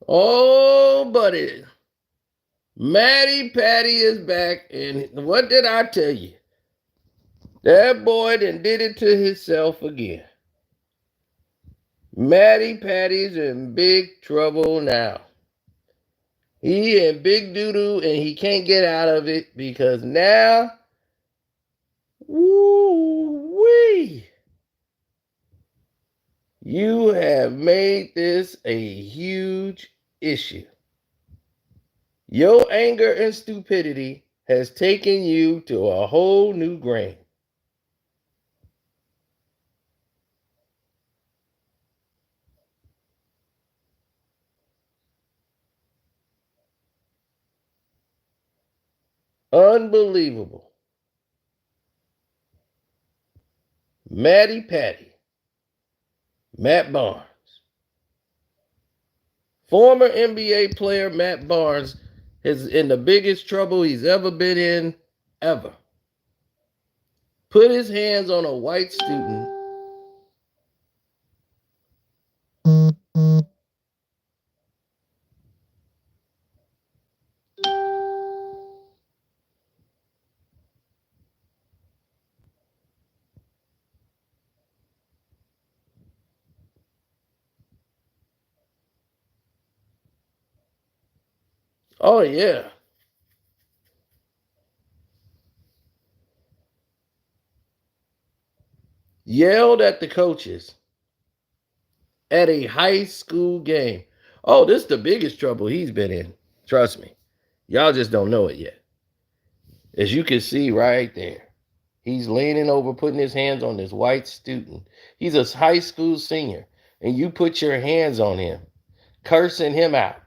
Oh, buddy. Matty Patty is back. And what did I tell you? That boy done did it to himself again. Matty Patty's in big trouble now. He in big doo-doo and he can't get out of it because now, woo-wee, you have made this a huge issue. Your anger and stupidity has taken you to a whole new grade. Unbelievable. Matty Patty, Matt Barnes. Former NBA player Matt Barnes is in the biggest trouble he's ever been in, ever. Put his hands on a white student. Oh, yeah. Yelled at the coaches at a high school game. Oh, this is the biggest trouble he's been in. Trust me. Y'all just don't know it yet. As you can see right there, he's leaning over, putting his hands on this white student. He's a high school senior, and you put your hands on him, cursing him out.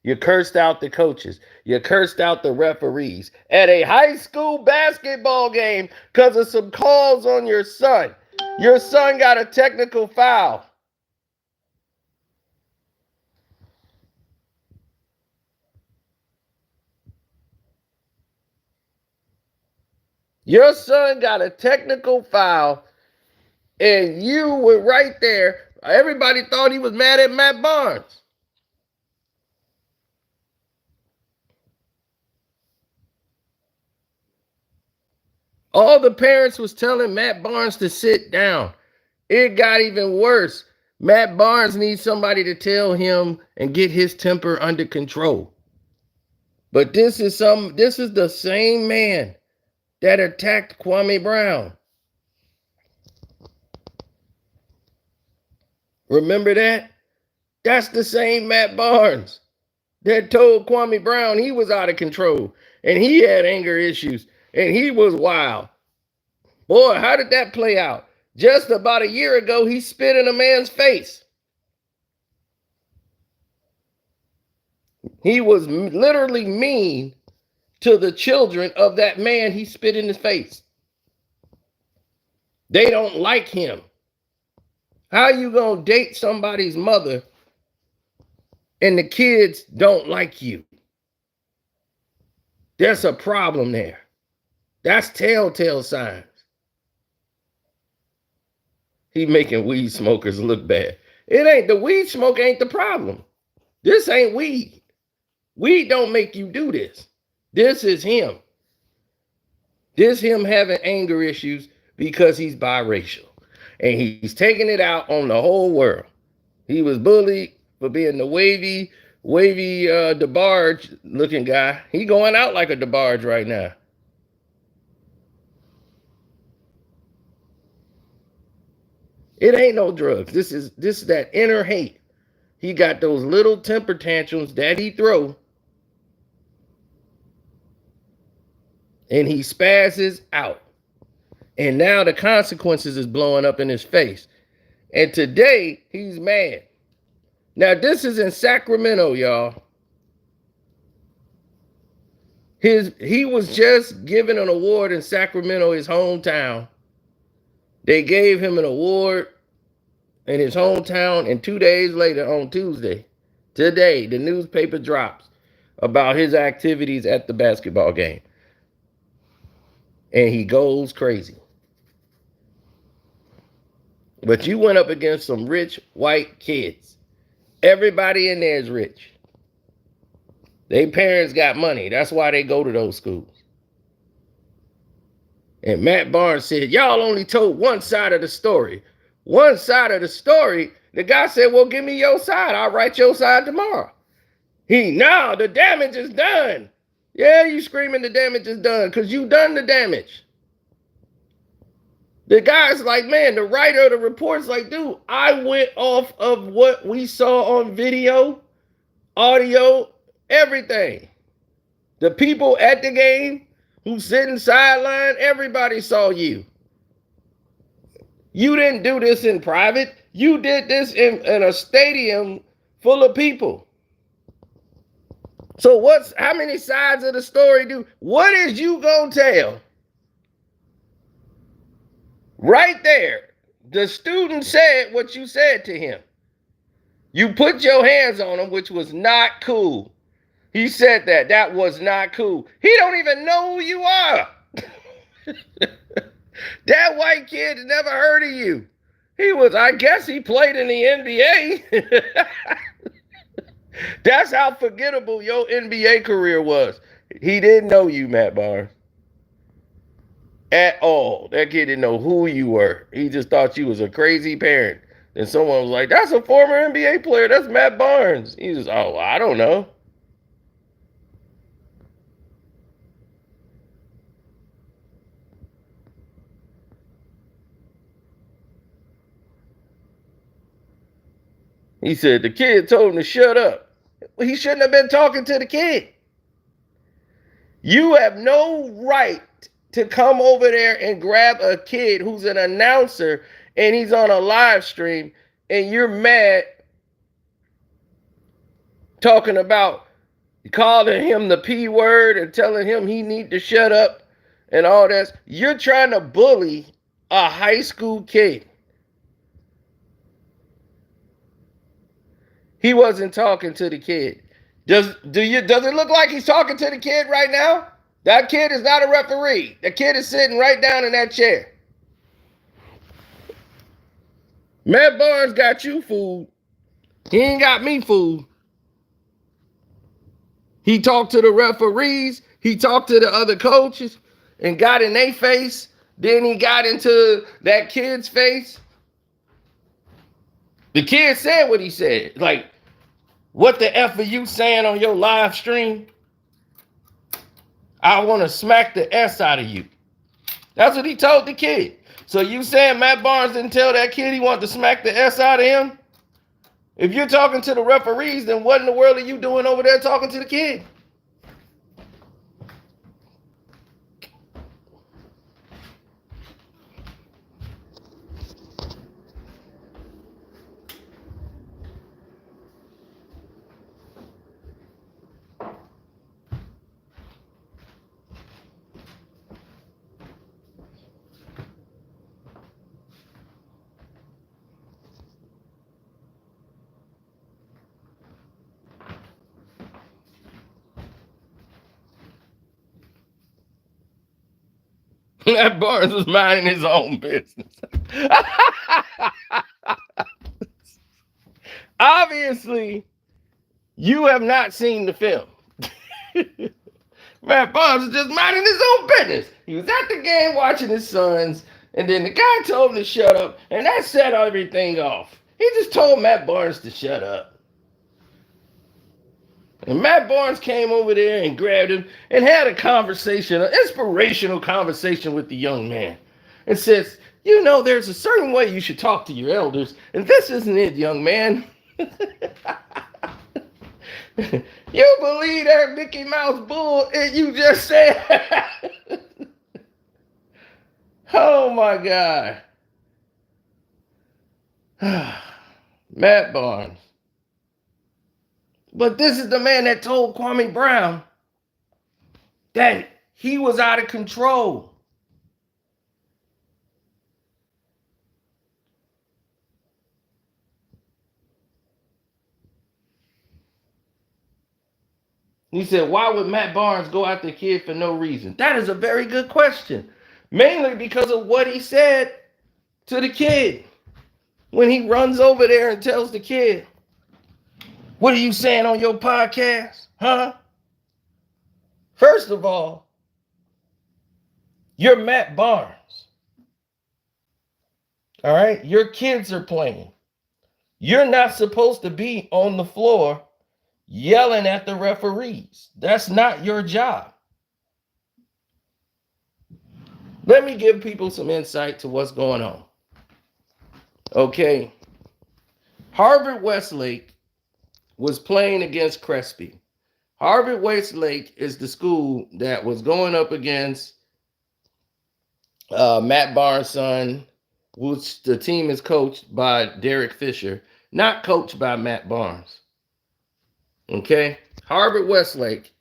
You cursed out the coaches. You cursed out the referees at a high school basketball game because of some calls on your son. Your son got a technical foul. Your son got a technical foul, and you were right there. Everybody thought he was mad at Matt Barnes. All the parents was telling Matt Barnes to sit down. It got even worse. Matt Barnes needs somebody to tell him and get his temper under control. But this is the same man that attacked Kwame Brown. Remember that? That's the same Matt Barnes that told Kwame Brown he was out of control and he had anger issues and he was wild. Boy, how did that play out? Just about a year ago, he spit in a man's face. He was literally mean to the children of that man he spit in his face. They don't like him. How you gonna date somebody's mother and the kids don't like you? There's a problem there. That's telltale signs. He making weed smokers look bad. It ain't the weed smoke ain't the problem. This ain't weed. Weed don't make you do this. This is him. This him having anger issues because he's biracial. And he's taking it out on the whole world. He was bullied for being the wavy DeBarge looking guy. He going out like a DeBarge right now. It ain't no drugs. This is that inner hate. He got those little temper tantrums that he throw. And he spazzes out. And now the consequences is blowing up in his face. And today he's mad. Now this is in Sacramento, y'all. He was just given an award in Sacramento, his hometown. They gave him an award in his hometown, and 2 days later, on Tuesday, today, the newspaper drops about his activities at the basketball game. And he goes crazy. But you went up against some rich white kids. Everybody in there is rich. Their parents got money. That's why they go to those schools. And Matt Barnes said, y'all only told one side of the story. One side of the story. The guy said, well, give me your side. I'll write your side tomorrow. No, the damage is done. Yeah, you screaming the damage is done because you done the damage. The guy's like, man, the writer of the report's like, dude, I went off of what we saw on video, audio, everything. The people at the game who sitting sideline, everybody saw you. You didn't do this in private. You did this in a stadium full of people. So how many sides of the story what is you gonna tell? Right there, the student said what you said to him. You put your hands on him, which was not cool. He said that was not cool. He don't even know who you are. That white kid never heard of you. I guess he played in the NBA. That's how forgettable your NBA career was. He didn't know you, Matt Barnes. At all. That kid didn't know who you were. He just thought you was a crazy parent. And someone was like, that's a former NBA player. That's Matt Barnes. He was, oh, I don't know. He said the kid told him to shut up. He shouldn't have been talking to the kid. You have no right to come over there and grab a kid who's an announcer and he's on a live stream and you're mad talking about calling him the P word and telling him he need to shut up and all that. You're trying to bully a high school kid. He wasn't talking to the kid. Does it look like he's talking to the kid right now? That kid is not a referee. The kid is sitting right down in that chair. Matt Barnes got you fooled. He ain't got me fooled. He talked to the referees. He talked to the other coaches and got in their face. Then he got into that kid's face. The kid said what he said. Like, what the F are you saying on your live stream? I want to smack the S out of you. That's what he told the kid. So you saying Matt Barnes didn't tell that kid he wanted to smack the S out of him? If you're talking to the referees, then what in the world are you doing over there talking to the kid? Matt Barnes was minding his own business. Obviously, you have not seen the film. Matt Barnes was just minding his own business. He was at the game watching his sons, and then the guy told him to shut up, and that set everything off. He just told Matt Barnes to shut up. And Matt Barnes came over there and grabbed him and had a conversation, an inspirational conversation with the young man. And says, you know, there's a certain way you should talk to your elders, and this isn't it, young man. You believe that Mickey Mouse bull and you just said? Oh my God. Matt Barnes. But this is the man that told Kwame Brown that he was out of control. He said, why would Matt Barnes go after the kid for no reason? That is a very good question. Mainly because of what he said to the kid when he runs over there and tells the kid, What are you saying on your podcast? Huh? First of all, you're Matt Barnes. All right? Your kids are playing. You're not supposed to be on the floor yelling at the referees. That's not your job. Let me give people some insight to what's going on. Okay. Harvard Westlake was playing against Crespi. Harvard Westlake is the school that was going up against Matt Barnes' son, which the team is coached by Derek Fisher, not coached by Matt Barnes. Okay? Harvard Westlake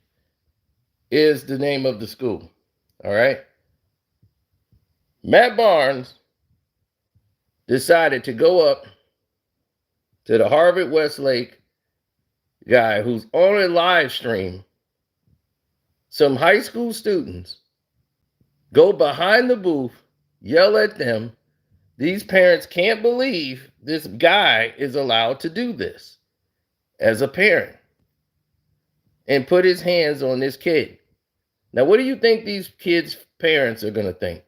is the name of the school. All right? Matt Barnes decided to go up to the Harvard Westlake guy who's on a live stream. Some high school students go behind the booth, yell at them. These parents can't believe this guy is allowed to do this as a parent and put his hands on this kid. Now, what do you think these kids' parents are going to think?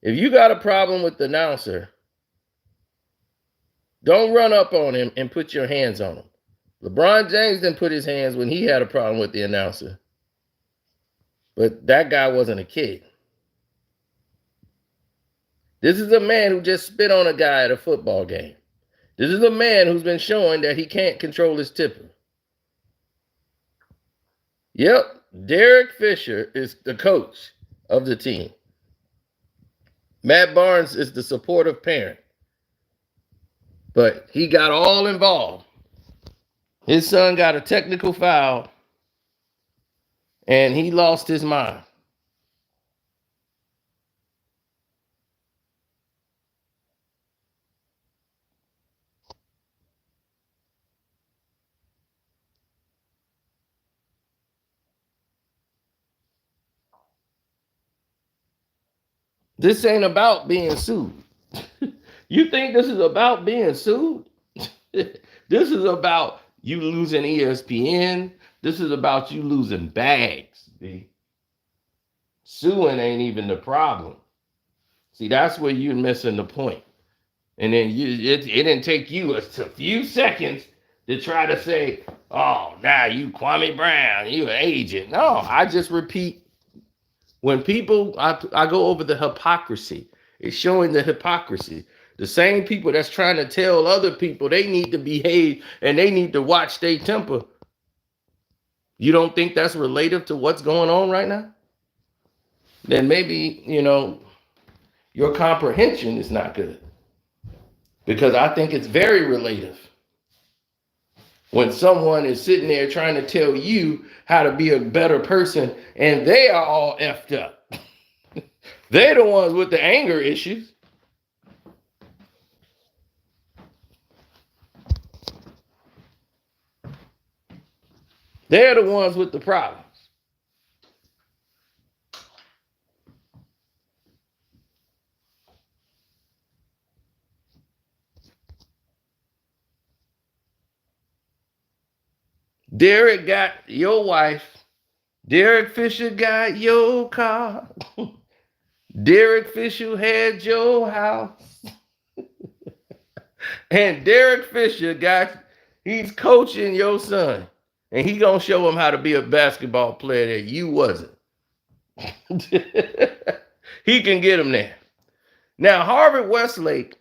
If you got a problem with the announcer, don't run up on him and put your hands on him. LeBron James didn't put his hands when he had a problem with the announcer. But that guy wasn't a kid. This is a man who just spit on a guy at a football game. This is a man who's been showing that he can't control his temper. Yep, Derek Fisher is the coach of the team. Matt Barnes is the supportive parent. But he got all involved. His son got a technical foul, and he lost his mind. This ain't about being sued. You think this is about being sued? This is about you losing ESPN. This is about you losing bags. B. Suing ain't even the problem. See, that's where you're missing the point. And then it didn't take you a few seconds to try to say, oh, now you Kwame Brown, you an agent. No, I just repeat. When people, I go over the hypocrisy. It's showing the hypocrisy. The same people that's trying to tell other people they need to behave and they need to watch their temper. You don't think that's relative to what's going on right now? Then maybe, your comprehension is not good. Because I think it's very relative. When someone is sitting there trying to tell you how to be a better person and they are all effed up. They're the ones with the anger issues. They're the ones with the problems. Derek got your wife. Derek Fisher got your car. Derek Fisher had your house. And Derek Fisher he's coaching your son. And he gonna show him how to be a basketball player that you wasn't. He can get him there. Now, Harvard Westlake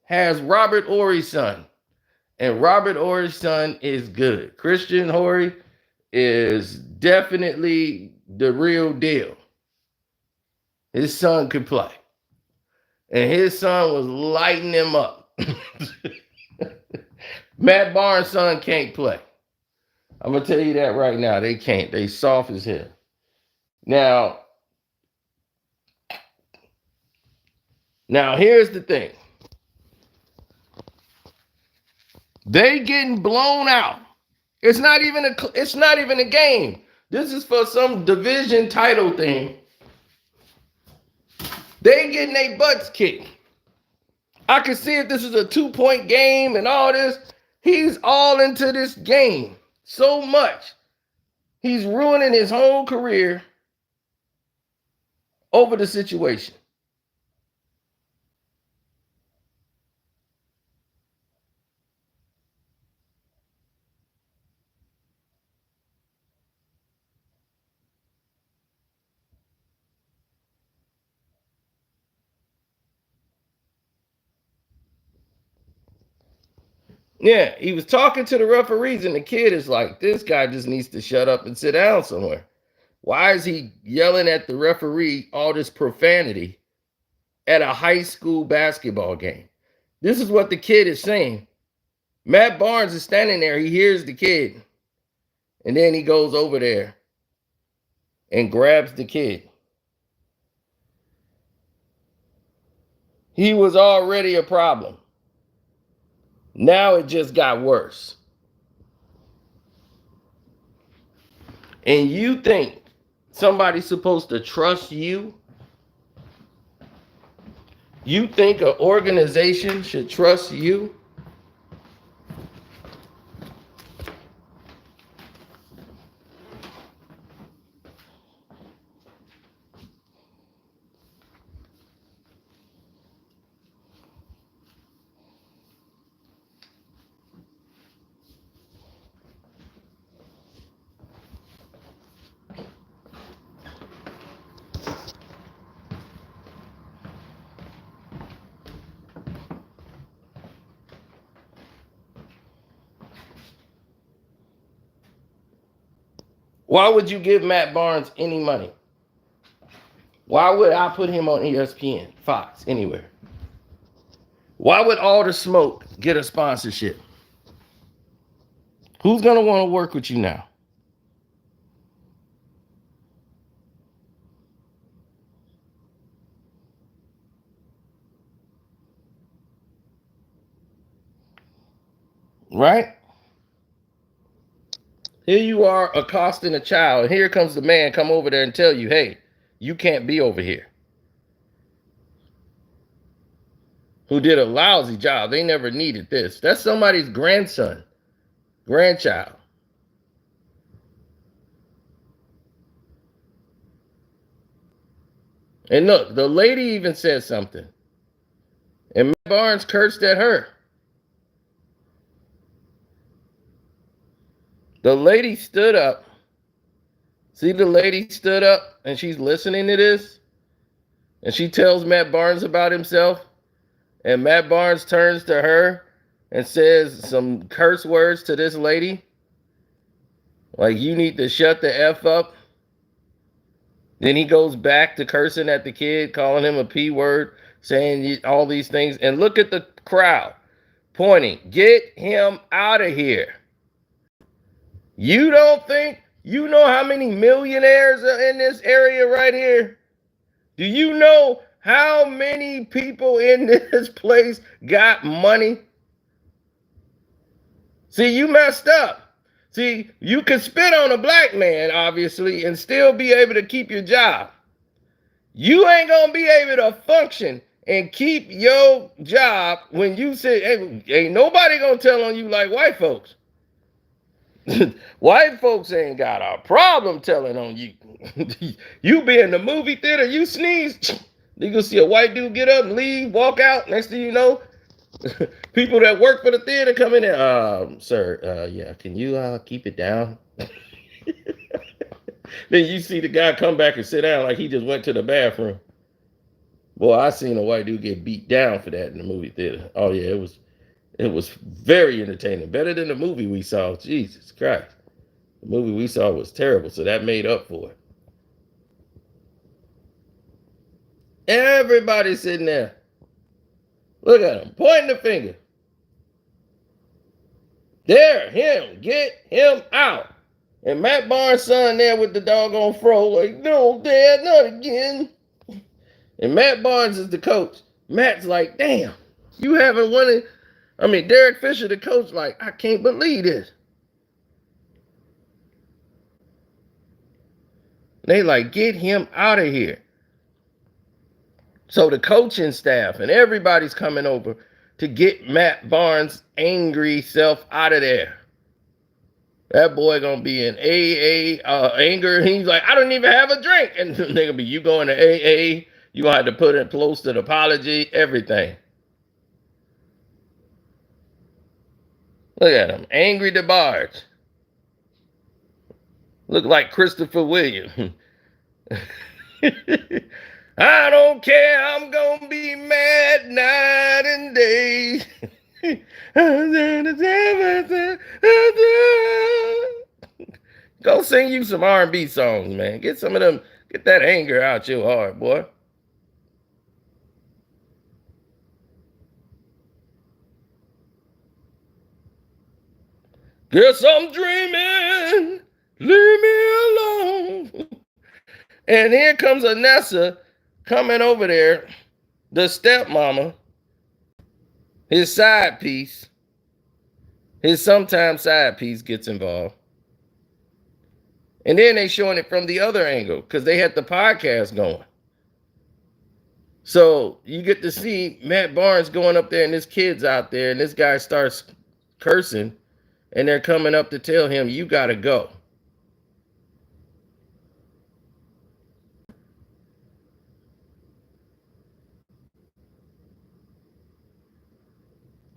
has Robert Horry's son. And Robert Horry's son is good. Christian Horry is definitely the real deal. His son could play. And his son was lighting him up. Matt Barnes' son can't play. I'm going to tell you that right now. They can't. They soft as hell. Now, here's the thing. They getting blown out. It's not even a game. This is for some division title thing. They getting their butts kicked. I can see if this is a 2-point game and all this. He's all into this game. so much. He's ruining his whole career over the situation. Yeah, he was talking to the referees, and the kid is like, this guy just needs to shut up and sit down somewhere. Why is he yelling at the referee all this profanity at a high school basketball game? This is what the kid is saying. Matt Barnes is standing there. He hears the kid. And then he goes over there and grabs the kid. He was already a problem. Now it just got worse. And you think somebody's supposed to trust you? You think an organization should trust you? Why would you give Matt Barnes any money? Why would I put him on ESPN, Fox, anywhere? Why would All the Smoke get a sponsorship? Who's going to want to work with you now? Right? Here you are accosting a child, and here comes the man come over there and tell you, hey, you can't be over here. Who did a lousy job. They never needed this. That's somebody's grandson, grandchild. And look, the lady even said something. And Matt Barnes cursed at her. The lady stood up. See, the lady stood up and she's listening to this. And she tells Matt Barnes about himself. And Matt Barnes turns to her and says some curse words to this lady. Like, you need to shut the F up. Then he goes back to cursing at the kid, calling him a P word, saying all these things. And look at the crowd pointing. Get him out of here. You don't think you know how many millionaires are in this area right here? Do you know how many people in this place got money? See, you messed up. See, you can spit on a black man, obviously, and still be able to keep your job. You ain't going to be able to function and keep your job when you say, hey, ain't nobody going to tell on you like white folks. White folks ain't got a problem telling on you. You be in the movie theater, you sneeze, you gonna see a white dude get up and leave, walk out. Next thing you know, people that work for the theater come in there. Sir, yeah, can you keep it down? Then you see the guy come back and sit down like he just went to the bathroom. Boy, I seen a white dude get beat down for that in the movie theater. Oh yeah, it was very entertaining. Better than the movie we saw. Jesus Christ. The movie we saw was terrible, so that made up for it. Everybody's sitting there. Look at him, pointing the finger. There, him, get him out. And Matt Barnes' son there with the doggone fro, like, no, Dad, not again. And Matt Barnes is the coach. Matt's like, damn, you haven't won it. I mean, Derek Fisher, the coach, like, I can't believe this. They like, get him out of here. So the coaching staff and everybody's coming over to get Matt Barnes' angry self out of there. That boy gonna be in AA anger. He's like, I don't even have a drink. And they gonna be, you going to AA, you gonna have to put it close to the apology, everything. Look at him, angry DeBarge. Look like Christopher Williams. I don't care, I'm gonna be mad night and day. Go sing you some R&B songs, man. Get some of them, get that anger out your heart, boy. Guess I'm dreaming, leave me alone. And here comes Anessa coming over there, the stepmama, his side piece, his sometime side piece gets involved. And then they showing it from the other angle because they had the podcast going. So you get to see Matt Barnes going up there and this kid's out there and this guy starts cursing and they're coming up to tell him, you got to go.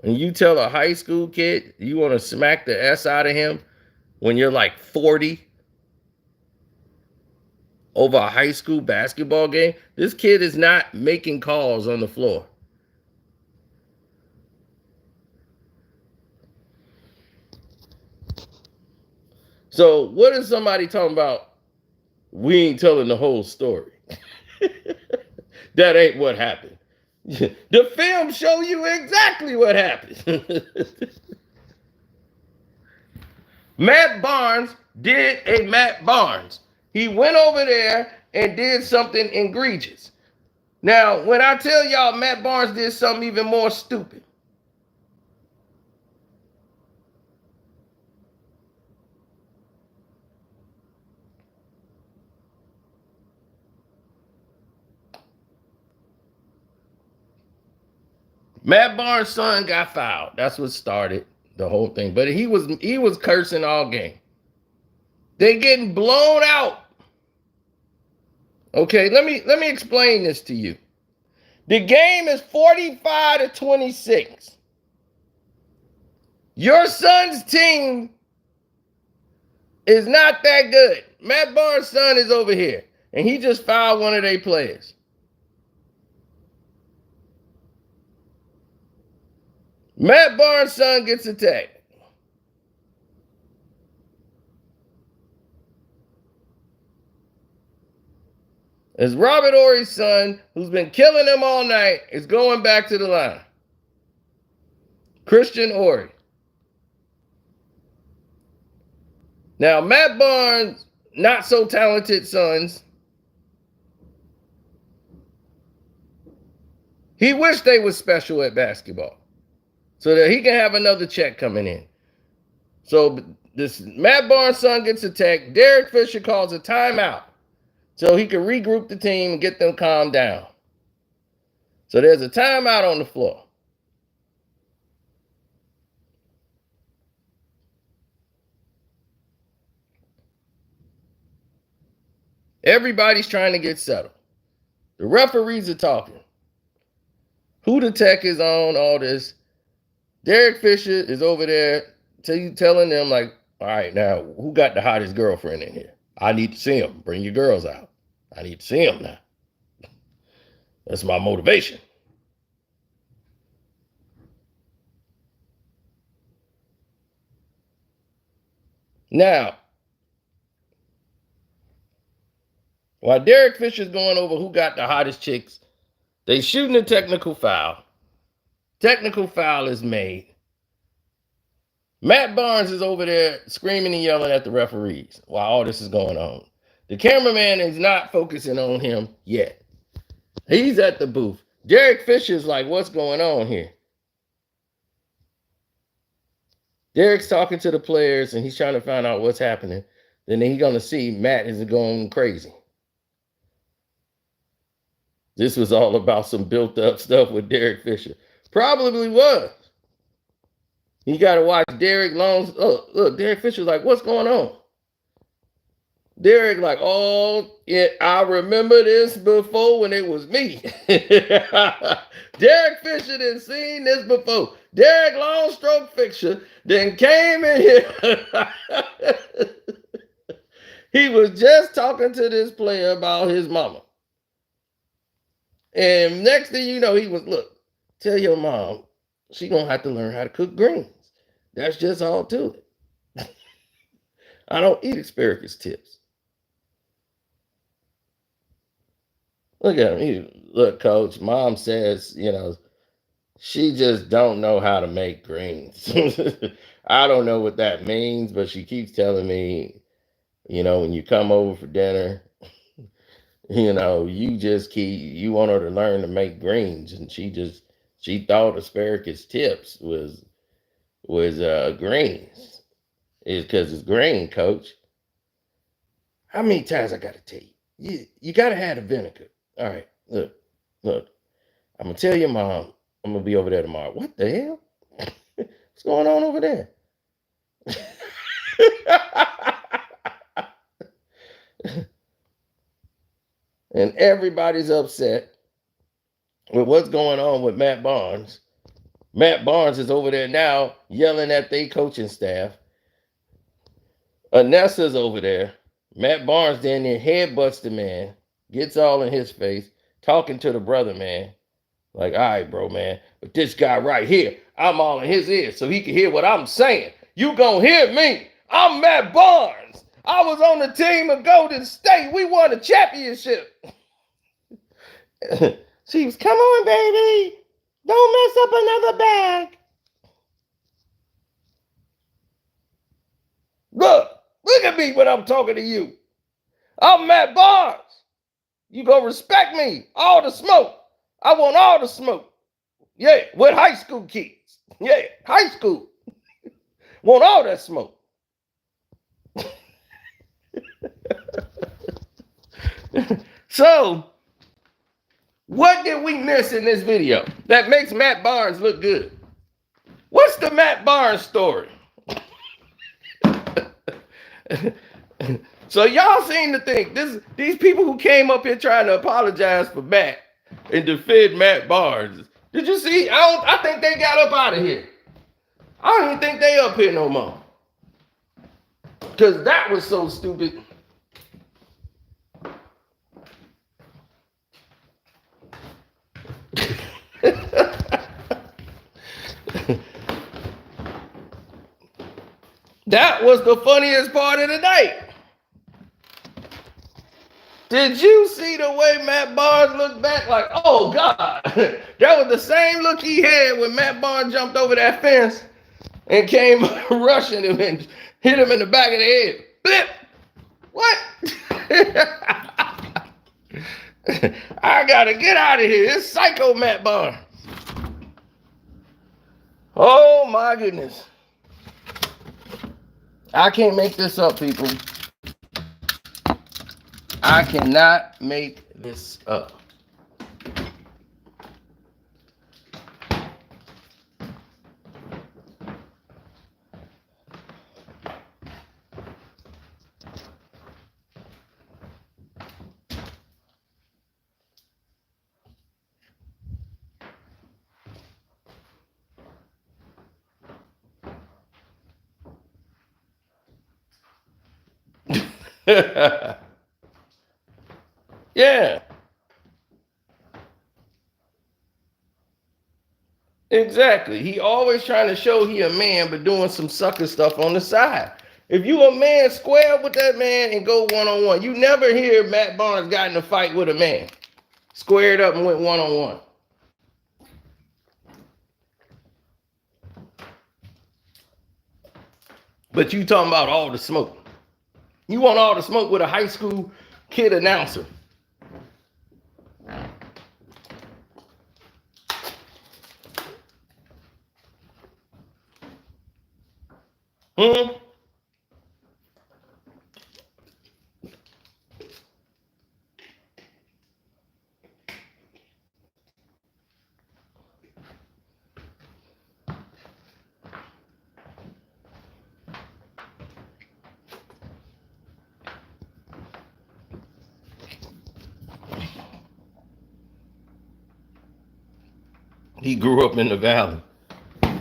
And you tell a high school kid you want to smack the S out of him when you're like 40 over a high school basketball game? This kid is not making calls on the floor. So what is somebody talking about? We ain't telling the whole story. That ain't what happened. The film show you exactly what happened. Matt Barnes did a Matt Barnes. He went over there and did something egregious. Now, when I tell y'all Matt Barnes did something even more stupid, Matt Barnes' son got fouled. That's what started the whole thing. But he was cursing all game. They getting blown out. Okay, let me explain this to you. The game is 45-26. Your son's team is not that good. Matt Barnes' son is over here, and he just fouled one of their players. Matt Barnes' son gets attacked. As Robert Horry's son, who's been killing him all night, is going back to the line. Christian Horry. Now, Matt Barnes, not so talented sons, he wished they was special at basketball so that he can have another check coming in. So this Matt Barnes' son gets attacked. Derek Fisher calls a timeout so he can regroup the team and get them calmed down. So there's a timeout on the floor. Everybody's trying to get settled. The referees are talking. Who the tech is on, all this. Derek Fisher is over there telling them, like, all right, now, who got the hottest girlfriend in here? I need to see them. Bring your girls out. I need to see them now. That's my motivation. Now, while Derek Fisher's going over who got the hottest chicks, they shooting a technical foul. Technical foul is made. Matt Barnes is over there screaming and yelling at the referees while all this is going on. The cameraman is not focusing on him yet. He's at the booth. Derek Fisher's like, what's going on here? Derek's talking to the players and he's trying to find out what's happening. Then he's going to see Matt is going crazy. This was all about some built up stuff with Derek Fisher. Probably was. You got to watch Derek Long's. Look, Derek Fisher's like, what's going on? Derek like, oh, yeah, I remember this before when it was me. Derek Fisher didn't seen this before. Derek Long stroke Fisher then came in here. He was just talking to this player about his mama. And next thing you know, he was, look, tell your mom she gonna have to learn how to cook greens. That's just all to it. I don't eat asparagus tips. Look at him. Look, coach, mom says, she just don't know how to make greens. I don't know what that means, but she keeps telling me, when you come over for dinner, you want her to learn to make greens. And she thought asparagus tips was greens. It's because it's green, coach. How many times I got to tell you? You got to have the vinegar. All right, look. I'm going to tell your mom I'm going to be over there tomorrow. What the hell? What's going on over there? And everybody's upset with what's going on with Matt Barnes. Matt Barnes is over there now yelling at their coaching staff. Anessa's over there. Matt Barnes then headbutts the man, gets all in his face, talking to the brother, man. Like, all right, bro, man. But this guy right here, I'm all in his ear so he can hear what I'm saying. You gonna hear me. I'm Matt Barnes. I was on the team of Golden State. We won a championship. She was, come on, baby. Don't mess up another bag. Look at me when I'm talking to you. I'm Matt Barnes. You gonna respect me. All the smoke. I want all the smoke. Yeah, with high school kids. Yeah, high school. Want all that smoke. So, what did we miss in this video that makes Matt Barnes look good? What's the Matt Barnes story? So y'all seem to think these people who came up here trying to apologize for Matt and defend Matt Barnes. Did you see? I think they got up out of here. I don't even think they up here no more. Because that was so stupid. That was the funniest part of the night. Did you see the way Matt Barnes looked back like, oh, God? That was the same look he had when Matt Barnes jumped over that fence and came rushing him and hit him in the back of the head. Blip! What? I gotta get out of here. It's psycho Matt Barnes. Oh, my goodness. I can't make this up, people. I cannot make this up. Yeah. Exactly. He always trying to show he a man, but doing some sucker stuff on the side. If you a man, square up with that man and go one-on-one. You never hear Matt Barnes got in a fight with a man. Squared up and went one-on-one. But you talking about all the smoke. You want all the smoke with a high school kid announcer. Hmm? he grew up in the valley.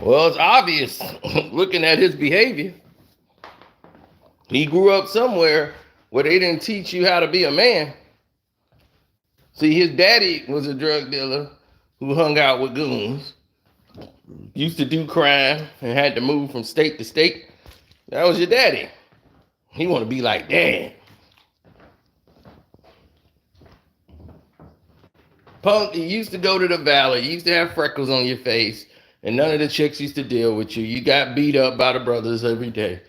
Well, it's obvious looking at his behavior. He grew up somewhere where they didn't teach you how to be a man. See, his daddy was a drug dealer who hung out with goons, used to do crime, and had to move from state to state. That was your daddy. He want to be like Dad. Punk, you used to go to the valley. You used to have freckles on your face, and none of the chicks used to deal with you. You got beat up by the brothers every day.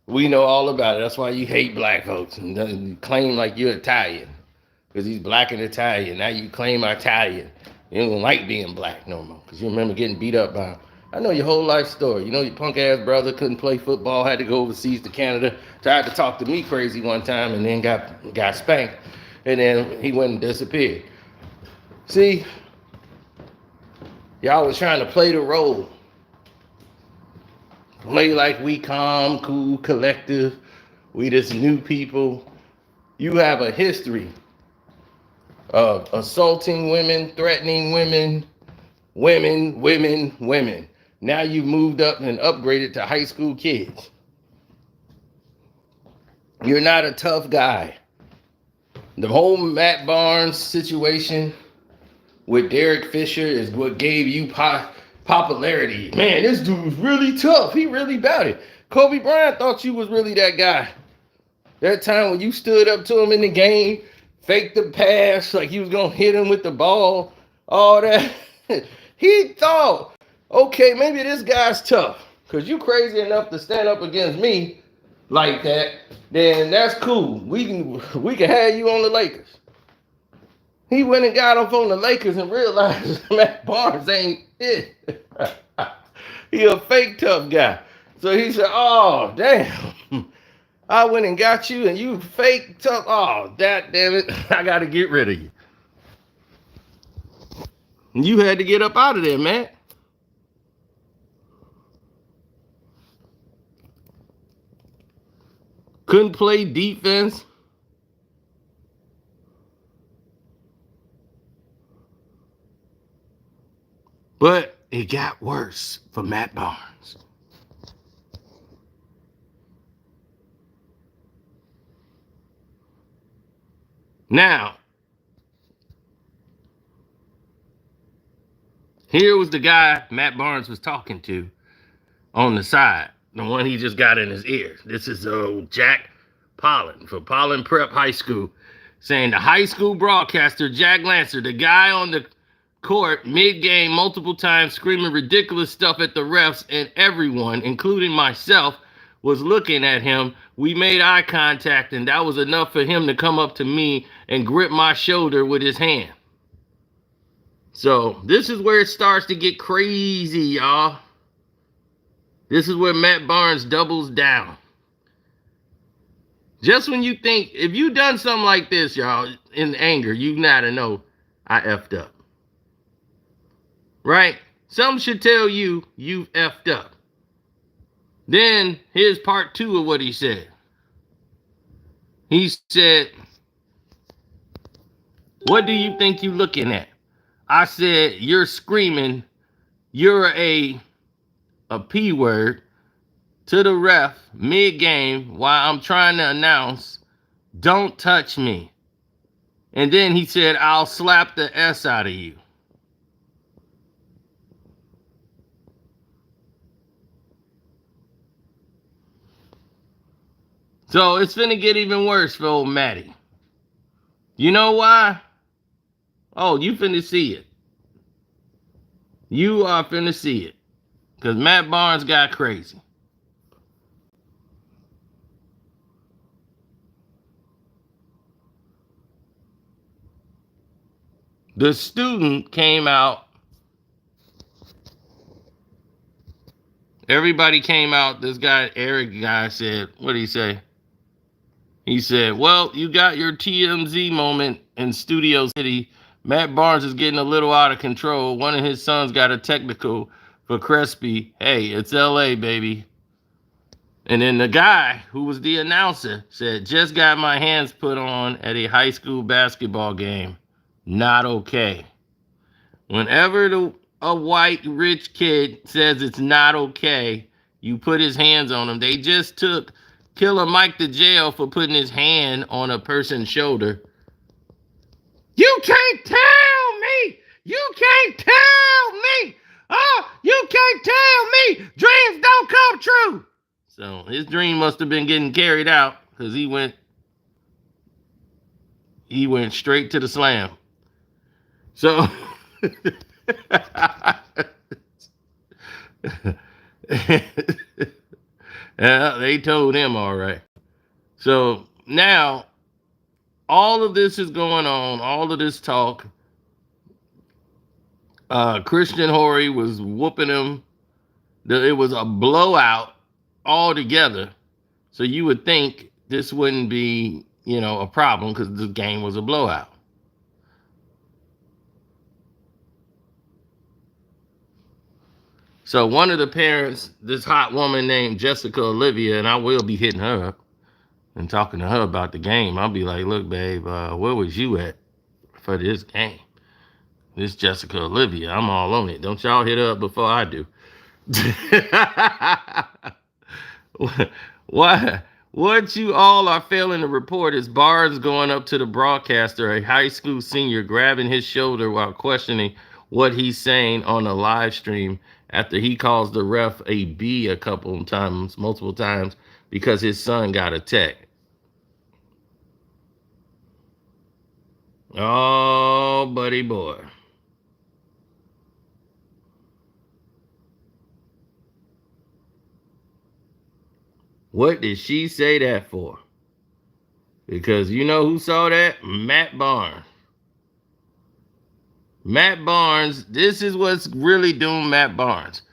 We know all about it. That's why you hate black folks and you claim like you're Italian because he's black and Italian. Now you claim Italian. You don't like being black no more because you remember getting beat up by him. I know your whole life story. You know your punk ass brother couldn't play football, had to go overseas to Canada, tried to talk to me crazy one time, and then got spanked, and then he went and disappeared. See, y'all was trying to play the role. Play like we calm, cool, collective. We just new people. You have a history of assaulting women, threatening women. Now you've moved up and upgraded to high school kids. You're not a tough guy. The whole Matt Barnes situation with Derek Fisher is what gave you popularity. Man, this dude's really tough. He really about it. Kobe Bryant thought you was really that guy. That time when you stood up to him in the game, faked the pass like you was going to hit him with the ball, all that. He thought, okay, maybe this guy's tough because you crazy enough to stand up against me like that, then that's cool. We can have you on the Lakers. He went and got off on the Lakers and realized Matt Barnes ain't it. He a fake tough guy. So he said, oh, damn. I went and got you and you fake tough. Oh, that damn it. I got to get rid of you. You had to get up out of there, man. Couldn't play defense. But it got worse for Matt Barnes. Now, here was the guy Matt Barnes was talking to on the side, the one he just got in his ear. This is Jack Pollen for Pollen Prep High School, saying the high school broadcaster, Jack Lancer, the guy on the court mid-game multiple times screaming ridiculous stuff at the refs, and everyone, including myself, was looking at him. We made eye contact, and that was enough for him to come up to me and grip my shoulder with his hand. So this is where it starts to get crazy, y'all. This is where Matt Barnes doubles down. Just when you think, if you done something like this, y'all, in anger, you gotta know I effed up. Right? Some should tell you you've effed up. Then here's part 2 of what he said. He said, what do you think you looking at? I said, you're screaming, you're a P word to the ref mid-game while I'm trying to announce, don't touch me. And then he said, I'll slap the S out of you. So it's finna get even worse for old Matty. You know why? Oh, you finna see it. You are finna see it. Because Matt Barnes got crazy. The student came out. Everybody came out. This guy, Eric guy, said, what did he say? He said, well, you got your TMZ moment in Studio City. Matt Barnes is getting a little out of control. One of his sons got a technical for Crespi. Hey, it's LA, baby. And then the guy who was the announcer said, just got my hands put on at a high school basketball game. Not okay. Whenever the a white rich kid says it's not okay, you put his hands on him. They just took Killer Mike to jail for putting his hand on a person's shoulder. You can't tell me. You can't tell me. Oh, you can't tell me. Dreams don't come true. So his dream must have been getting carried out because he went straight to the slam. So yeah, they told him all right. So now all of this is going on, all of this talk. Christian Horry was whooping him. It was a blowout altogether. So you would think this wouldn't be, a problem because the game was a blowout. So one of the parents, this hot woman named Jessica Olivia, and I will be hitting her up and talking to her about the game. I'll be like, look, babe, where was you at for this game? This Jessica Olivia, I'm all on it. Don't y'all hit her up before I do. What you all are failing to report is Barnes going up to the broadcaster, a high school senior, grabbing his shoulder while questioning what he's saying on a live stream after he calls the ref a B multiple times, because his son got a tech. Oh, buddy boy. What did she say that for? Because you know who saw that? Matt Barnes. Matt Barnes, this is what's really doing Matt Barnes.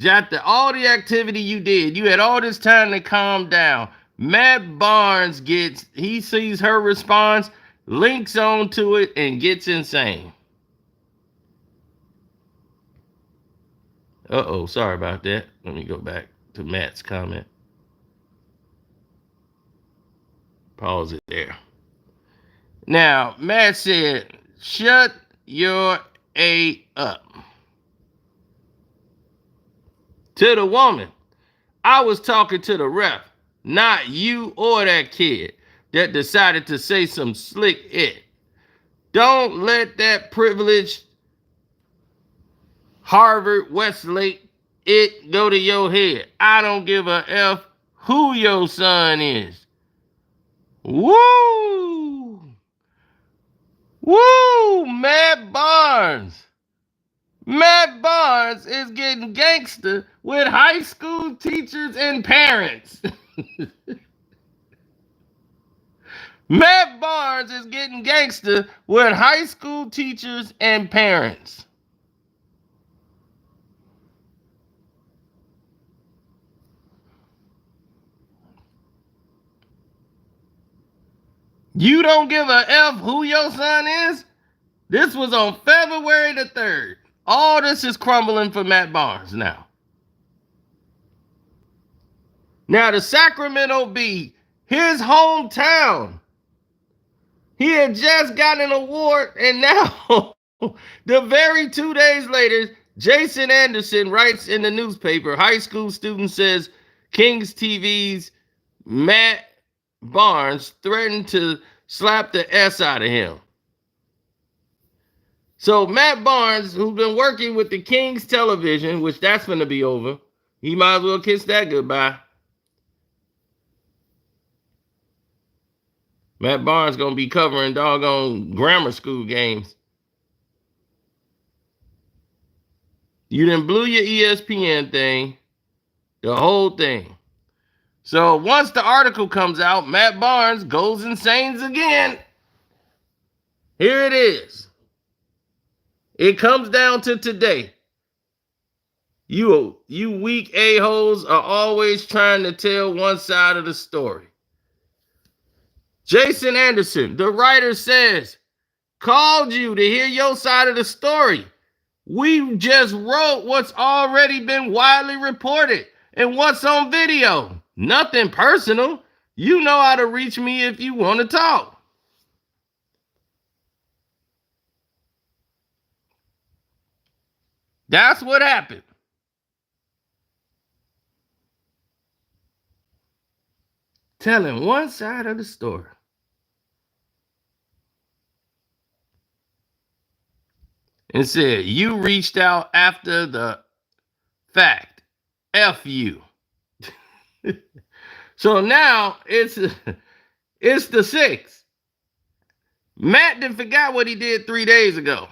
After all the activity you did, you had all this time to calm down. Matt Barnes he sees her response, links onto it, and gets insane. Uh-oh, sorry about that. Let me go back to Matt's comment. Pause it there. Now, Matt said, shut your A up. To the woman, I was talking to the ref, not you or that kid that decided to say some slick it. Don't let that privileged Harvard Westlake it go to your head. I don't give a F who your son is. Woo! Woo! Matt Barnes. Matt Barnes is getting gangster with high school teachers and parents. Matt Barnes is getting gangster with high school teachers and parents. You don't give a F who your son is? This was on February the 3rd. All this is crumbling for Matt Barnes now. Now the Sacramento Bee, his hometown. He had just gotten an award, and now, the very 2 days later, Jason Anderson writes in the newspaper, high school student says Kings TV's Matt Barnes threatened to slap the S out of him. So Matt Barnes, who's been working with the Kings television, which that's going to be over, he might as well kiss that goodbye. Matt Barnes going to be covering doggone grammar school games. You done blew your ESPN thing, the whole thing. So once the article comes out, Matt Barnes goes insane again. Here it is. It comes down to today. You weak a-holes are always trying to tell one side of the story. Jason Anderson, the writer, says, called you to hear your side of the story. We just wrote what's already been widely reported and what's on video. Nothing personal. You know how to reach me if you want to talk. That's what happened. Telling one side of the story. And said, you reached out after the fact. F you. So now it's the 6th. Matt didn't forgot what he did 3 days ago.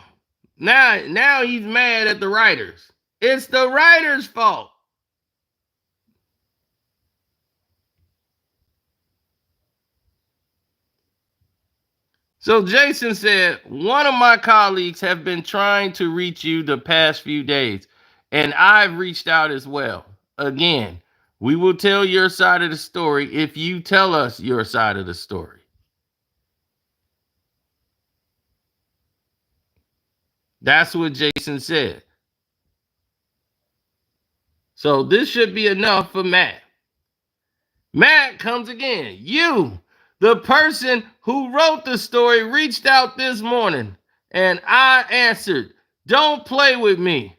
Now he's mad at the writers. It's the writers' fault. So Jason said, one of my colleagues have been trying to reach you the past few days, and I've reached out as well. Again, we will tell your side of the story if you tell us your side of the story. That's what Jason said. So this should be enough for Matt. Matt comes again. You, the person who wrote the story, reached out this morning, and I answered, don't play with me.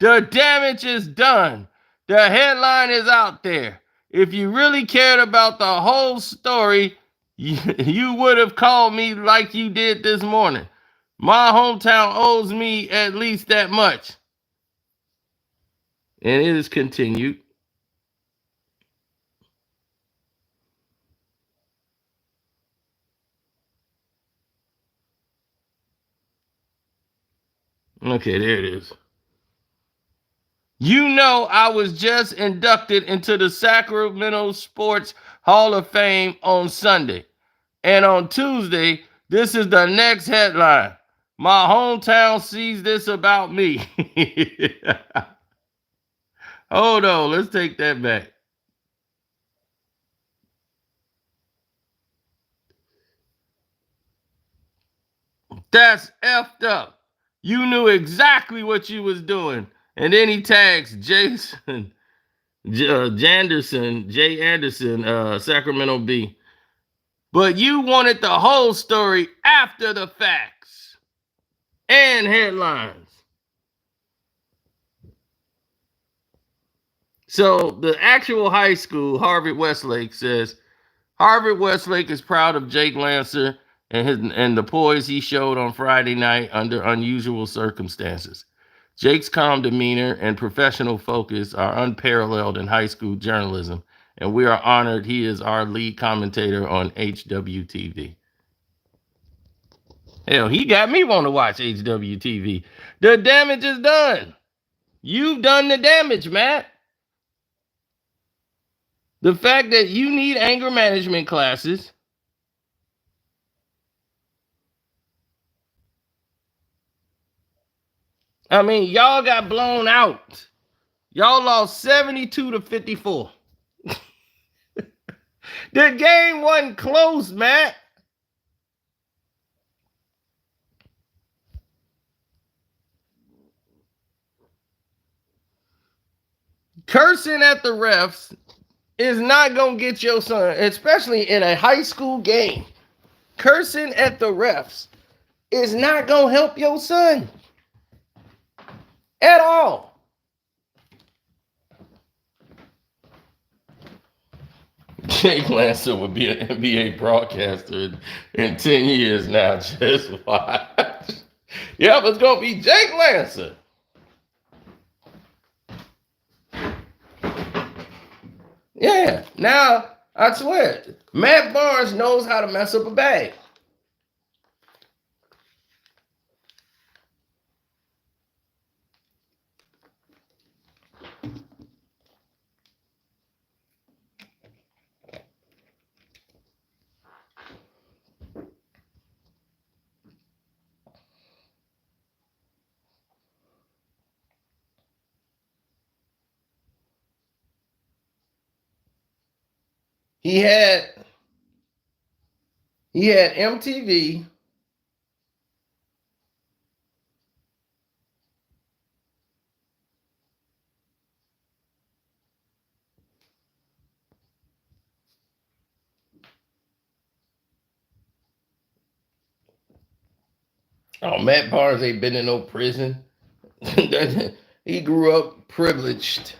The damage is done. The headline is out there. If you really cared about the whole story, you would have called me like you did this morning. My hometown owes me at least that much. And it is continued. Okay, there it is. You know, I was just inducted into the Sacramento Sports Hall of Fame on Sunday. And on Tuesday, this is the next headline. My hometown sees this about me. Hold on, let's take that back. That's effed up. You knew exactly what you was doing. And then he tags Jason Janderson, Jay Anderson, Sacramento B. But you wanted the whole story after the facts and headlines. So the actual high school, Harvard Westlake, says Harvard Westlake is proud of Jake Lancer and the poise he showed on Friday night under unusual circumstances. Jake's calm demeanor and professional focus are unparalleled in high school journalism, and we are honored he is our lead commentator on HWTV. Hell, he got me want to watch HWTV. The damage is done. You've done the damage, Matt. The fact that you need anger management classes. I mean, y'all got blown out. Y'all lost 72-54. The game wasn't close, Matt. Cursing at the refs is not going to get your son, especially in a high school game. Cursing at the refs is not going to help your son at all. Jake Lancer would be an NBA broadcaster in 10 years now. Just watch. Yep, it's going to be Jake Lancer. Yeah, now I swear, Matt Barnes knows how to mess up a bag. He had MTV. Oh, Matt Barnes ain't been in no prison. He grew up privileged.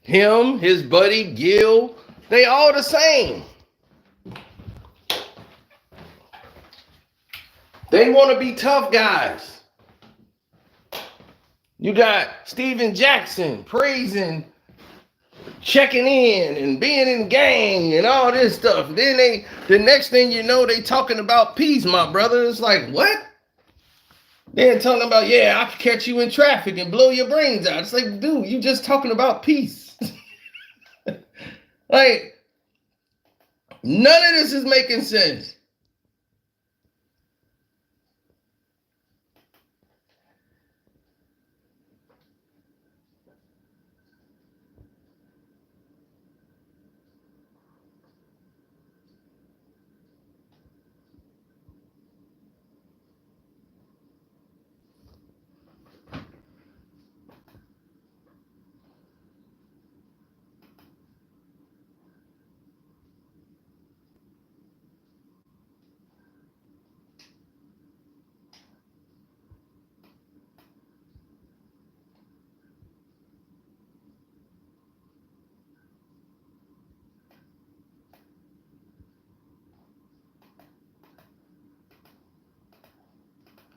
Him, his buddy Gil, they all the same. They want to be tough guys. You got Steven Jackson praising, checking in and being in gang and all this stuff. Then the next thing you know, they talking about peace, my brother. It's like, what? They're talking about, yeah, I could catch you in traffic and blow your brains out. It's like, dude, you just talking about peace. Like, none of this is making sense.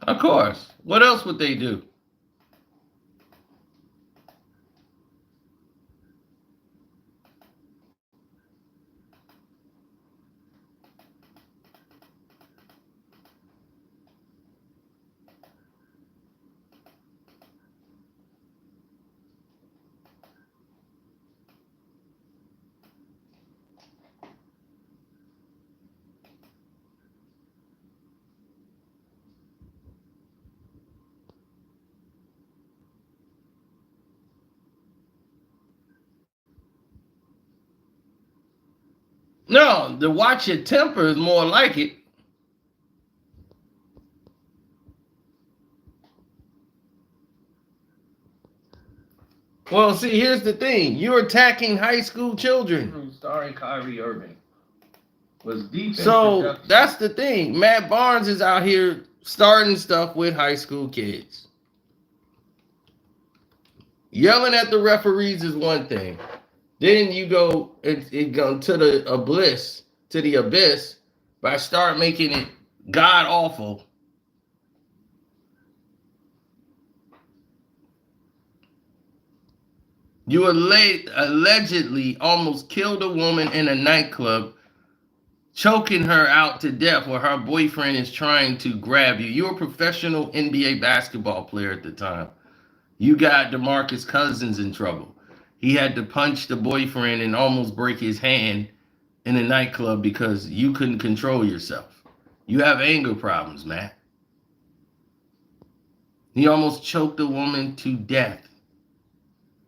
Of course. What else would they do? No, to watch your temper is more like it. Well, see, here's the thing. You're attacking high school children. Starring Kyrie Irving. Was deep. So that's the thing. Matt Barnes is out here starting stuff with high school kids. Yelling at the referees is one thing. Then you go it go to the abyss by start making it god awful. You allegedly almost killed a woman in a nightclub, choking her out to death while her boyfriend is trying to grab you. You're a professional NBA basketball player at the time. You got DeMarcus Cousins in trouble. He had to punch the boyfriend and almost break his hand in a nightclub because you couldn't control yourself. You have anger problems, Matt. He almost choked a woman to death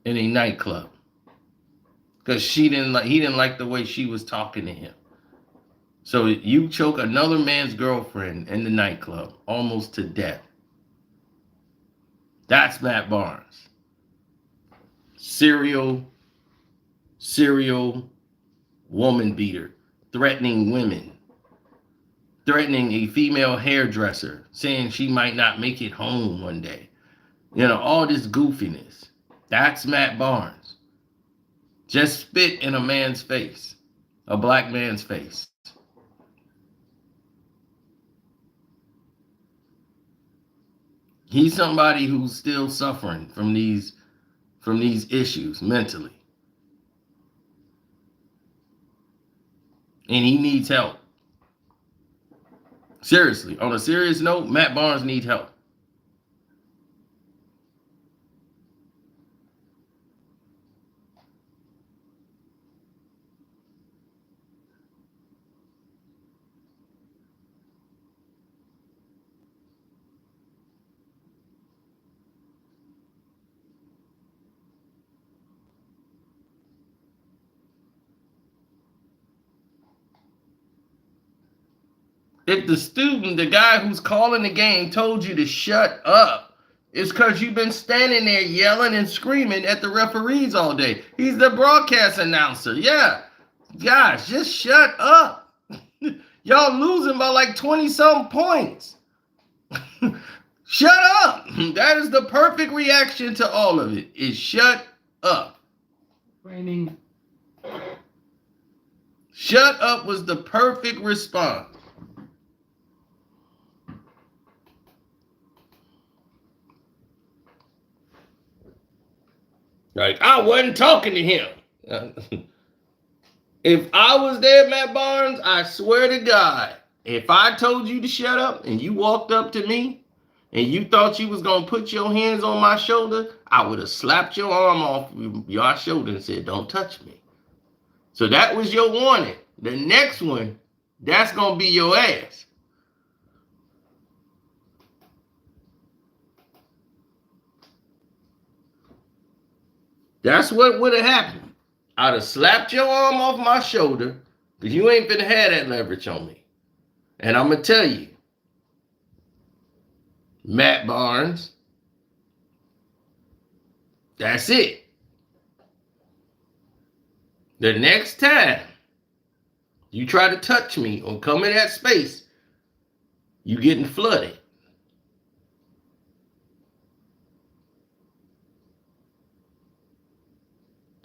in a nightclub because he didn't like the way she was talking to him. So you choke another man's girlfriend in the nightclub almost to death. That's Matt Barnes. Serial woman beater, threatening women, threatening a female hairdresser, saying she might not make it home one day. You know, all this goofiness. That's Matt Barnes. Just spit in a man's face, a black man's face. He's somebody who's still suffering from these issues mentally. And he needs help. Seriously, on a serious note, Matt Barnes needs help. If the guy who's calling the game told you to shut up, it's because you've been standing there yelling and screaming at the referees all day. He's the broadcast announcer. Yeah. Gosh, just shut up. Y'all losing by like 20-something points. Shut up. That is the perfect reaction to all of it. Is shut up. Raining. Shut up was the perfect response. Like, I wasn't talking to him. If I was there, Matt Barnes, I swear to God, if I told you to shut up and you walked up to me and you thought you was going to put your hands on my shoulder, I would have slapped your arm off your shoulder and said, don't touch me. So that was your warning. The next one, that's going to be your ass. That's what would have happened. I'd have slapped your arm off my shoulder because you ain't finna have that leverage on me. And I'm going to tell you, Matt Barnes, that's it. The next time you try to touch me or come in that space, you getting flooded.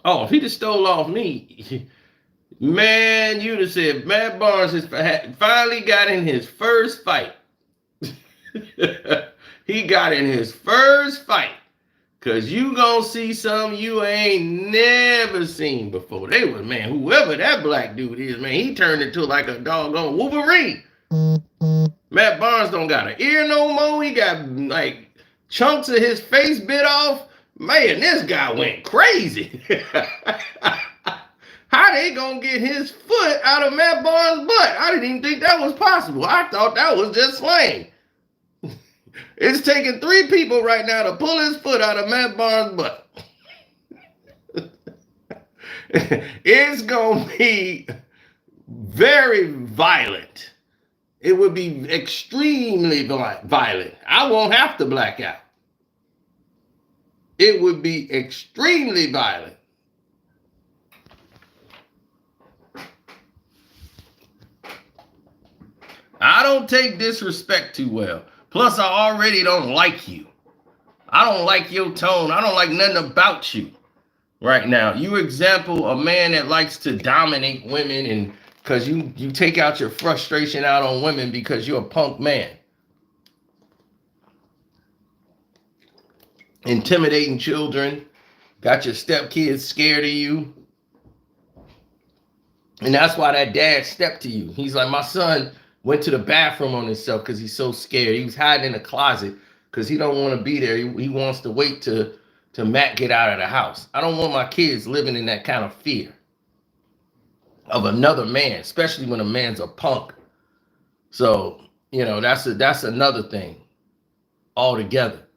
Oh, if he'd have stole off me, man, you'd have said Matt Barnes has finally got in his first fight. He got in his first fight. Because you gonna see something you ain't never seen before. They was, man, whoever that black dude is, man, he turned into like a doggone Wolverine. Matt Barnes don't got an ear no more. He got like chunks of his face bit off. Man, this guy went crazy. How they gonna get his foot out of Matt Barnes' butt? I didn't even think that was possible. I thought that was just slang. It's taking 3 people right now to pull his foot out of Matt Barnes' butt. It's gonna be very violent. It would be extremely violent. I won't have to black out. It would be extremely violent. I don't take disrespect too well. Plus, I already don't like you. I don't like your tone. I don't like nothing about you right now. You example a man that likes to dominate women, and because you take out your frustration out on women because you're a punk man. Intimidating children. Got your stepkids scared of you. And that's why that dad stepped to you. He's like, my son went to the bathroom on himself because he's so scared. He was hiding in the closet because he don't want to be there. He wants to wait to Matt get out of the house. I don't want my kids living in that kind of fear of another man, especially when a man's a punk. So, you know, that's another thing altogether.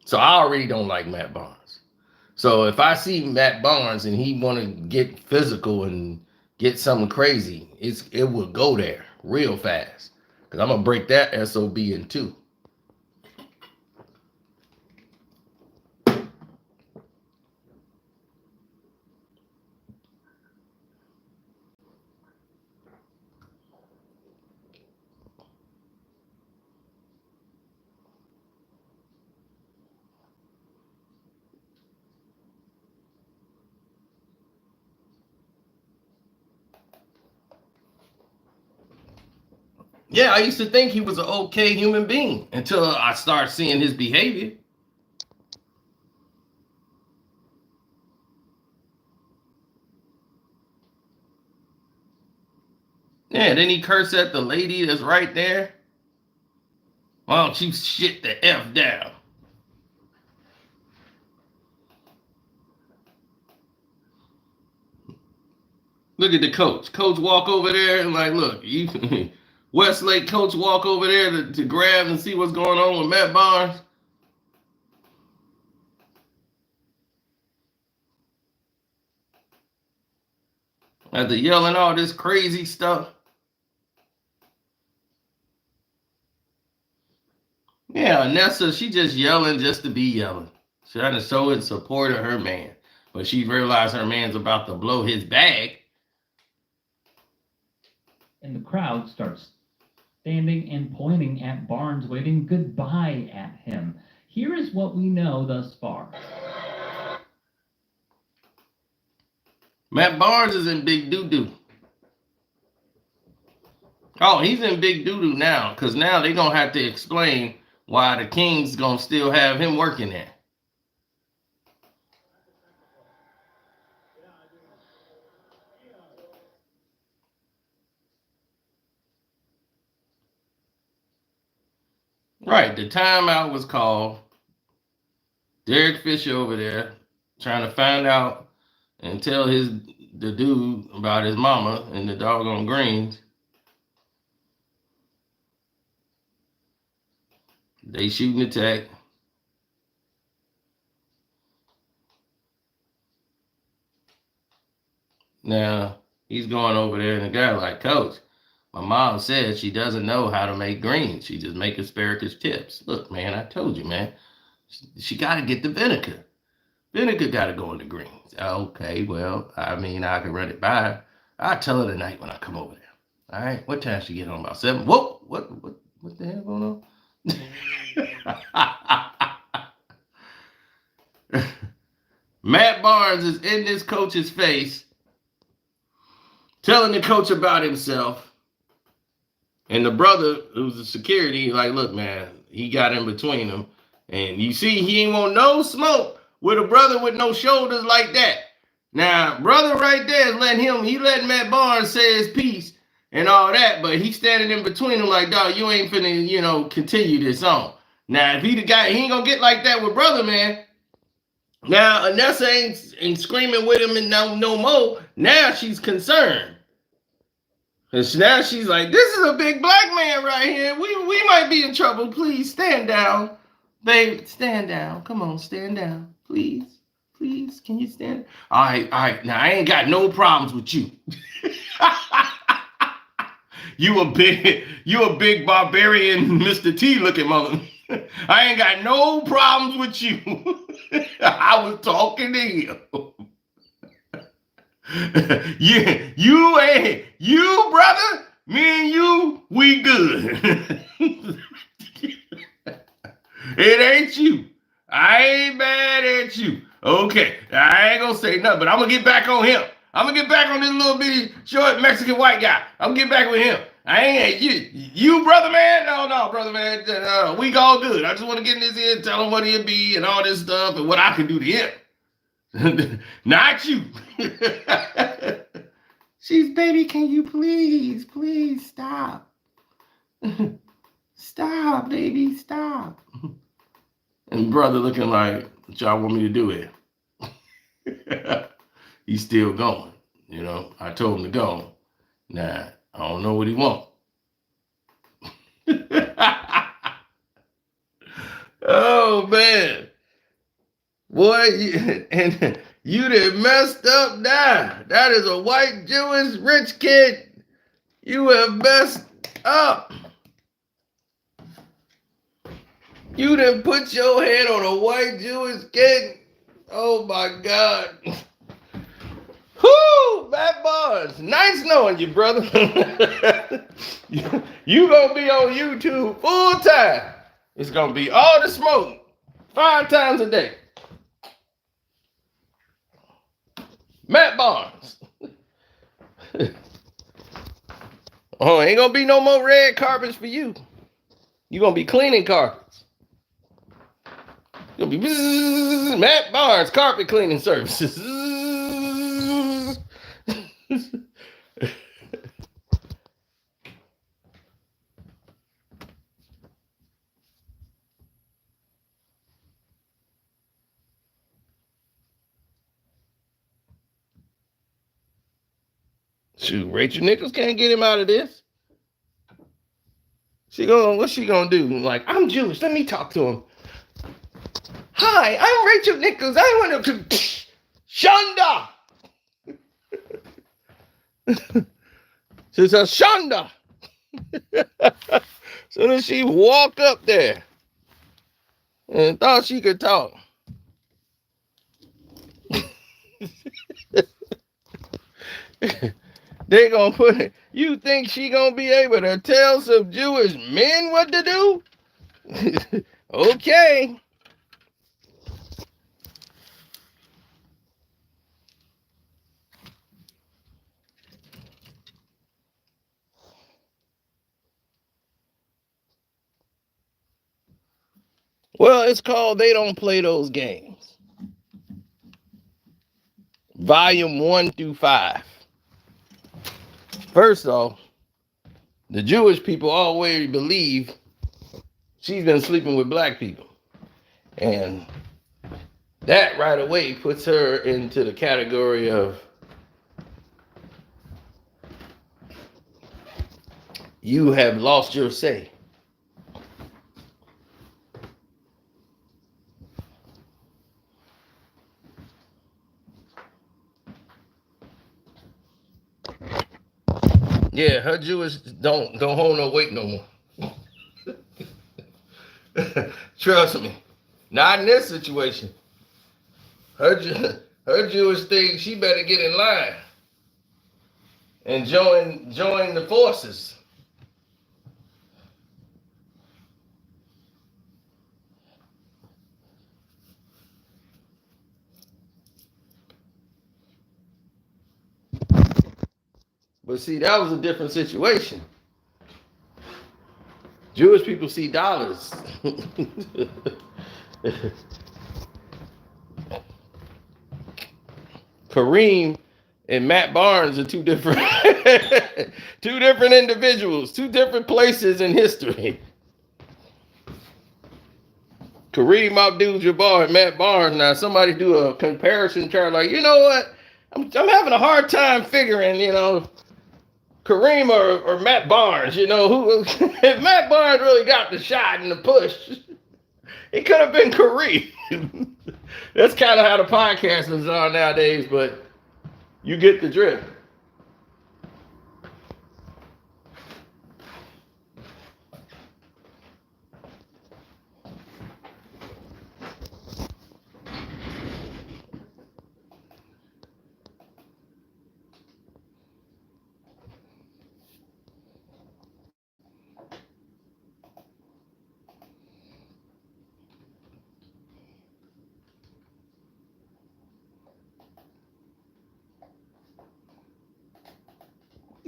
So I already don't like Matt Barnes. So if I see Matt Barnes and he want to get physical and get something crazy, it will go there real fast. Because I'm going to break that SOB in 2. Yeah, I used to think he was an okay human being until I started seeing his behavior. Yeah, then he cursed at the lady that's right there. Why don't you shit the F down? Look at the coach. Coach walk over there and like, look, you Westlake coach walk over there to grab and see what's going on with Matt Barnes. After yelling all this crazy stuff. Yeah, Nessa, she just yelling just to be yelling. Trying to show in support of her man. But she realized her man's about to blow his bag. And the crowd starts standing and pointing at Barnes, waving goodbye at him. Here is what we know thus far. Matt Barnes is in big doo-doo. Oh, he's in big doo-doo now, because now they're going to have to explain why the Kings going to still have him working there. Right, the timeout was called. Derek Fisher over there trying to find out and tell the dude about his mama and the doggone greens. They shooting the tech. Now, he's going over there and the guy like, Coach, my mom says she doesn't know how to make greens. She just make asparagus chips. Look, man, I told you, man. She got to get the vinegar. Vinegar got to go in the greens. Okay, well, I mean, I can run it by. I'll tell her tonight when I come over there. All right, what time she get on? About 7? Whoa, what the hell going on? Matt Barnes is in this coach's face, telling the coach about himself. And the brother, who's the security, like, look, man, he got in between them. And you see, he ain't want no smoke with a brother with no shoulders like that. Now, brother right there is letting Matt Barnes say his piece and all that, but he's standing in between them like, dog, you ain't finna, continue this on. Now, if he the guy, he ain't gonna get like that with brother, man. Now, Anessa ain't screaming with him and no more. Now she's concerned. And now she's like, this is a big black man right here. We might be in trouble. Please stand down. Babe, stand down. Come on, stand down. Please. Please, can you stand? All right. Now, I ain't got no problems with you. You a big barbarian Mr. T looking mother. I ain't got no problems with you. I was talking to him. Yeah, you brother, me and you, we good. It ain't you. I ain't mad at you. Okay, I ain't gonna say nothing, but I'm gonna get back on him. I'm gonna get back on this little bitty short Mexican white guy. I'm gonna get back with him. I ain't you brother man. No, brother man. We all good. I just want to get in his ear, tell him what he'll be and all this stuff and what I can do to him. Not you. She's, baby, can you please stop? Stop, baby, stop. And brother looking like, what y'all want me to do here? He's still going. I told him to go. Nah, I don't know what he want. Oh, man. Boy, you done messed up now. That is a white Jewish rich kid. You have messed up. You done put your head on a white Jewish kid. Oh my God. Whoo, Matt Barnes. Nice knowing you, brother. You gonna be on YouTube full time. It's gonna be all the smoke 5 times a day. Matt Barnes. Oh, ain't gonna be no more red carpets for you. You gonna be cleaning carpets. You'll be Matt Barnes carpet cleaning services. Shoot, Rachel Nichols can't get him out of this. What's she gonna do? Like, I'm Jewish. Let me talk to him. Hi, I'm Rachel Nichols. I want to Shonda. She says Shonda. Soon as she walked up there and thought she could talk. They gonna put it. You think she gonna be able to tell some Jewish men what to do? Okay. Well, it's called They Don't Play Those Games. Volume 1 through 5. First off, the Jewish people always believe she's been sleeping with black people. And that right away puts her into the category of you have lost your say. Yeah, her Jewish don't hold no weight no more. Trust me. Not in this situation. Her Jewish thing, she better get in line and join the forces. But see, that was a different situation. Jewish people see dollars. Kareem and Matt Barnes are two different two different individuals, two different places in history. Kareem Abdul-Jabbar and Matt Barnes. Now, somebody do a comparison chart, like, you know what? I'm having a hard time figuring, Kareem or Matt Barnes. Who if Matt Barnes really got the shot and the push, it could have been Kareem. That's kind of how the podcasters are nowadays, but you get the drift.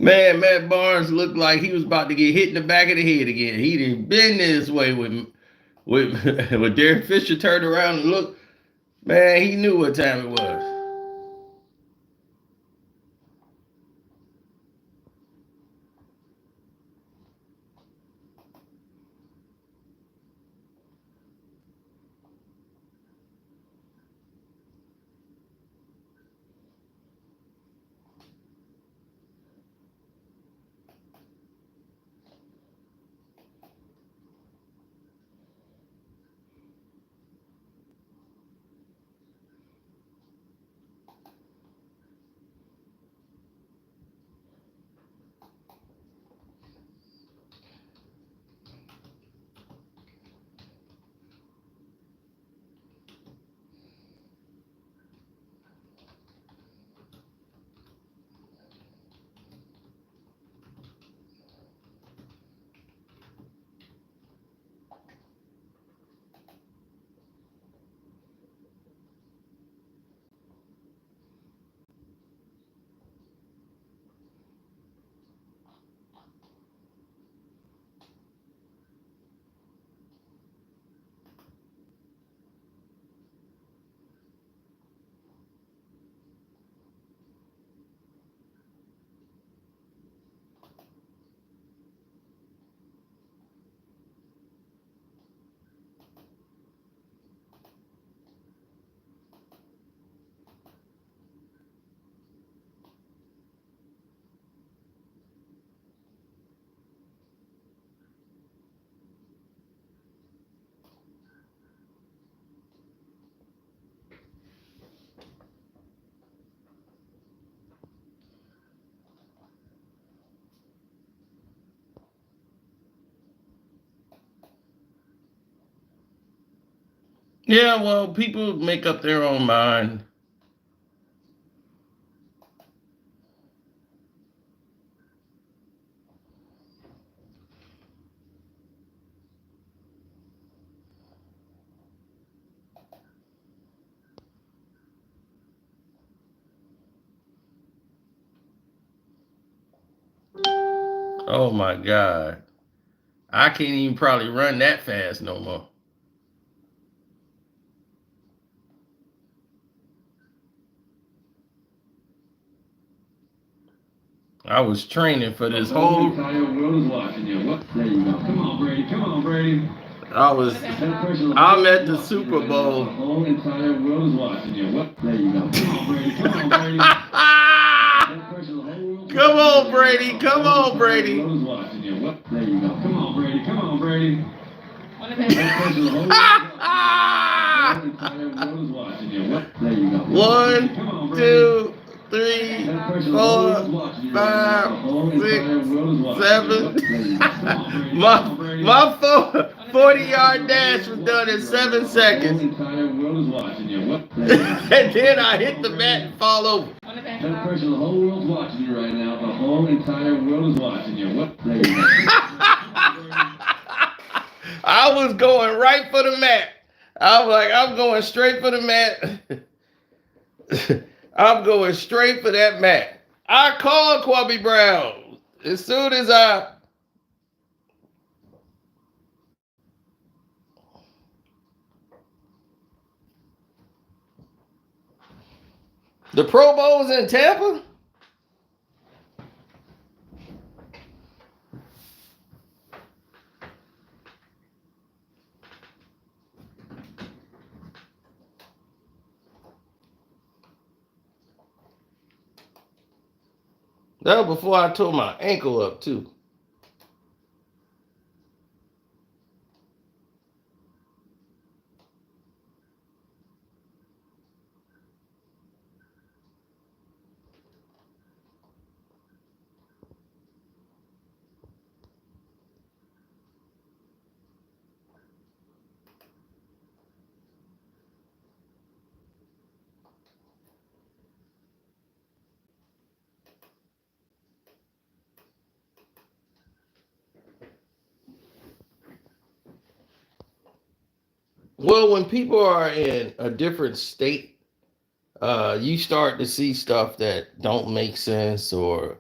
Man, Matt Barnes looked like he was about to get hit in the back of the head again. He didn't been this way with when Derek Fisher turned around and looked. Man, he knew what time it was. Yeah, well, people make up their own mind. Oh my God. I can't even probably run that fast no more. I was training for this whole. Entire world is watching you. What? There you go. Come on, Brady. Come on, Brady. I'm at the Super Bowl. The whole entire world is watching you. What? There you go. Come on, Brady. Come on, Brady. Come on, Brady. Come on, Brady. The world is watching you. What? There you go. Come on, Brady. Come on, Brady. The entire world is watching you. What? There you go. 1, 2, 3, 4, 5, 6, 7. My 40-yard dash was done in 7 seconds. The entire world is watching you. What? And then I hit the mat and fall over. That person, the whole world's watching you right now. The whole entire world is watching you. What? There you go. I was going right for the mat. I was like, I'm going straight for the mat. I'm going straight for that mat. I called Kwame Brown as soon as I. The Pro Bowl's in Tampa? That was before I tore my ankle up, too. Well, when people are in a different state, you start to see stuff that don't make sense or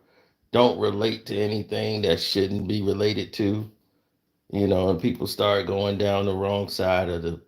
don't relate to anything that shouldn't be related to, and people start going down the wrong side of the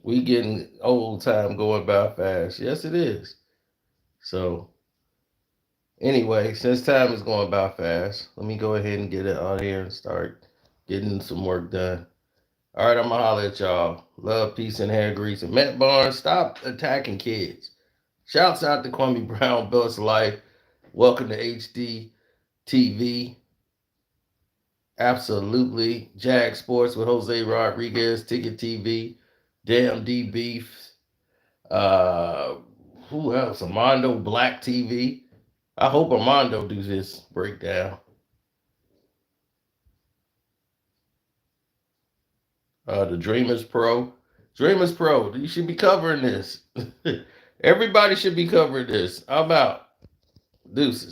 We getting old time going by fast. Yes, it is. So anyway, since time is going by fast, let me go ahead and get it out here and start getting some work done. All right, I'm gonna holler at y'all. Love, peace, and hair grease. And Matt Barnes, stop attacking kids. Shouts out to Kwame Brown, Best Life. Welcome to HD TV. Absolutely. Jag Sports with Jose Rodriguez, Ticket TV, Damn D Beef. Who else? Armando Black TV. I hope Armando do this breakdown. The Dreamers Pro. Dreamers Pro, you should be covering this. Everybody should be covering this. I'm out. Deuces.